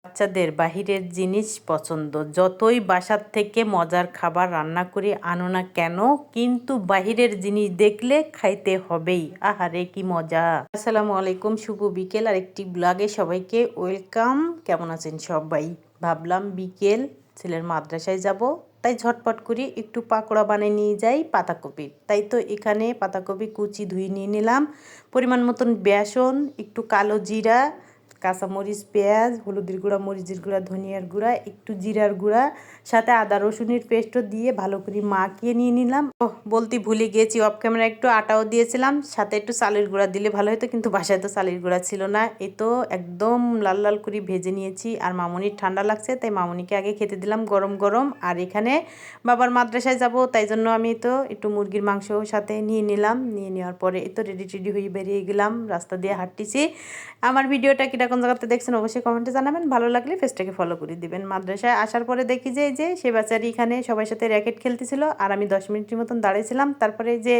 বাচ্চাদের বাহিরের জিনিস পছন্দ, যতই বাসার থেকে মজার খাবার রান্না করে আনো না কেন, কিন্তু বাহিরের জিনিস দেখলে খাইতে হবেই। আহারে কি মজা! আসসালামু আলাইকুম, শুভ বিকেল আর একটি ব্লগে সবাইকে ওয়েলকাম। কেমন আছেন সবাই? ভাবলাম বিকেল, ছেলের মাদ্রাসায় যাব, তাই ঝটপট করে একটু পাকোড়া বানিয়ে নিয়ে যাই পাতাকপির। তাই তো এখানে পাতাকপি কুচি ধুয়ে নিয়ে নিলাম, পরিমাণ মতন বেসন, একটু কালো জিরা, কাঁচামরিচ, পেঁয়াজ, হলুদের গুঁড়া, মরিচের গুঁড়া, ধনিয়ার গুঁড়া, একটু জিরার গুঁড়া, সাথে আদা রসুনের পেস্টও দিয়ে ভালো করে মাখিয়ে নিয়ে নিলাম। বলতে ভুলে গিয়েছি, অফ ক্যামেরা একটু আটাও দিয়েছিলাম, সাথে একটু চালের গুঁড়া দিলে ভালো হতো, কিন্তু বাসায় তো চালের গুঁড়া ছিল না। এই তো একদম লাল লাল করে ভেজে নিয়েছি। আর মামুনির ঠান্ডা লাগছে, তাই মামুনিকে আগে খেতে দিলাম গরম গরম। আর এখানে বাবার মাদ্রাসায় যাব, তাই জন্য আমি তো একটু মুরগির মাংস সাথে নিয়ে নিলাম। নিয়ে নেওয়ার পরে এই তো রেডি হয়ে বেরিয়ে গেলাম, রাস্তা দিয়ে হাঁটতেছি। আমার ভিডিওটা কোন জায়গাতে দেখছেন অবশ্যই কমেন্টে জানাবেন, ভালো লাগলে পেজটাকে ফলো করে দিবেন। মাদ্রাসায় আসার পরে দেখি যে সে বাচ্চারি এখানে সবার সাথে র্যাকেট খেলতেছিল, আর আমি 10 মিনিটের মতন দাঁড়িয়েছিলাম। তারপরে যে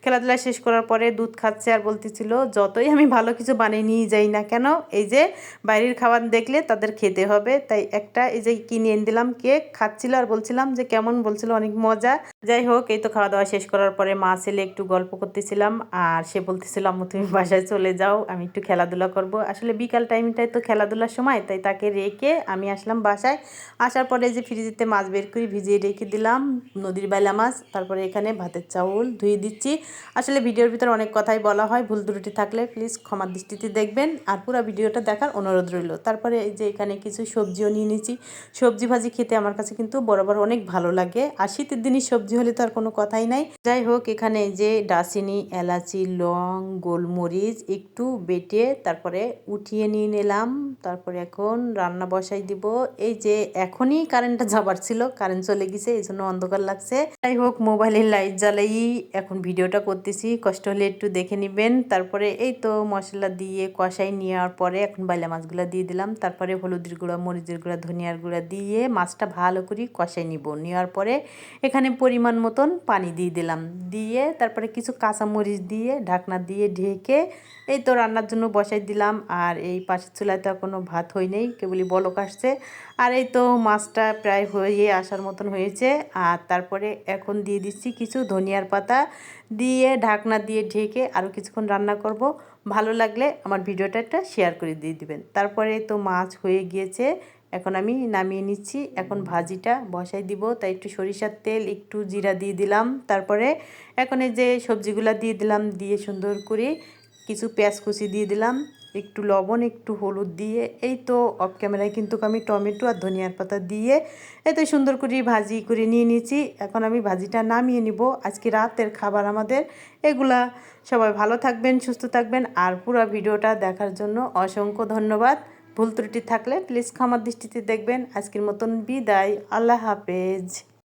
খেলাধুলা শেষ করার পরে দুধ খাচ্ছে আর বলতেছিল, যতই আমি ভালো কিছু বানিয়ে নিয়ে যাই না কেন, এই যে বাইরের খাবার দেখলে তাদের খেতে হবে। তাই একটা এই যে কিনে এনে দিলাম কেক, খাচ্ছিল আর বলছিলাম যে কেমন, বলছিল অনেক মজা। যাই হোক, এই তো খাওয়া দাওয়া শেষ করার পরে মা ছেলে একটু গল্প করতেছিলাম, আর সে বলতেছিল আম্মু তুমি বাসায় চলে যাও, আমি একটু খেলাধুলা করব। আসলে বিকাল টাইমটাই তো খেলাধুলার সময়, তাই তাকে রেখে আমি আসলাম বাসায়। আসার পরে যে ফ্রিজেতে মাছ বের করে ভিজিয়ে রেখে দিলাম, নদীর বাইলা মাছ। তারপরে এখানে ভাতের চাউল ধুয়ে দিচ্ছি। আসলে ভিডিওর ভিতরে অনেক কথাই বলা হয়, ভুল ত্রুটি থাকলে প্লিজ ক্ষমার দৃষ্টিতে দেখবেন, আর পুরো ভিডিওটা দেখার অনুরোধ রইল। তারপরে এই যে এখানে কিছু সবজিও নিয়ে নিয়েছি। সবজি ভাজি খেতে আমার কাছে কিন্তু বরাবর অনেক ভালো লাগে, আর শীতের দিনই সবজি হলে তো আর কোনো কথাই নাই। যাই হোক, এখানে যে দারচিনি, এলাচি, লং, গোলমরিচ একটু বেটে তারপরে উঠিয়ে নিয়ে নিলাম। তারপরে এখন রান্না বসাই দিব। এই যে এখনই কারেন্টটা যাবার ছিল, কারেন্ট চলে গেছে, এই জন্য অন্ধকার লাগছে। যাই হোক, মোবাইলের লাইট জ্বালাই এখন ভিডিওটা করতেছি, কষ্ট হলে একটু দেখে নেবেন। তারপরে এই তো মশলা দিয়ে কষাই নেওয়ার পরে এখন বাইলা মাছগুলো দিয়ে দিলাম। তারপরে হলুদের গুঁড়া, মরিচের গুঁড়া, ধনিয়ার গুঁড়া দিয়ে মাছটা ভালো করে কষাই নিব। নেওয়ার পরে এখানে পরিমাণ মতন পানি দিয়ে দিলাম, দিয়ে তারপরে কিছু কাঁচামরিচ দিয়ে ঢাকনা দিয়ে ঢেকে এই তো রান্নার জন্য বসাই দিলাম। আর এই পাশের চুলায় তো এখনও ভাত হয় নাই, কেবলই বলক আসছে। আর এই তো মাছটা প্রায় হয়ে আসার মতন হয়েছে। আর তারপরে এখন দিয়ে দিচ্ছি কিছু ধনিয়ার পাতা, দিয়ে ঢাকনা দিয়ে ঢেকে আরও কিছুক্ষণ রান্না করব। ভালো লাগলে আমার ভিডিওটা একটা শেয়ার করে দিয়ে দিবেন। তারপরে তো মাছ হয়ে গিয়েছে, এখন আমি নামিয়ে নিচ্ছি। এখন ভাজিটা বসাই দিব, তাই একটু সরিষার তেল, একটু জিরা দিয়ে দিলাম। তারপরে এখন এই যে সবজিগুলা দিয়ে দিলাম, দিয়ে সুন্দর করে কিছু পেঁয়াজ কুচি দিয়ে দিলাম, একটু লবণ, একটু হলুদ দিয়ে এই তো অফ ক্যামেরায় কিন্তু আমি টমেটো আর ধনিয়ার পাতা দিয়ে এত সুন্দর করে ভাজি করে নিয়ে নিয়েছি। এখন আমি ভাজিটা নামিয়ে নিব। আজকে রাতের খাবার আমাদের এগুলা। সবাই ভালো থাকবেন, সুস্থ থাকবেন, আর পুরো ভিডিওটা দেখার জন্য অসংখ্য ধন্যবাদ। ভুল ত্রুটি থাকলে প্লিজ ক্ষমার দৃষ্টিতে দেখবেন। আজকের মতন বিদায়, আল্লাহ হাফেজ।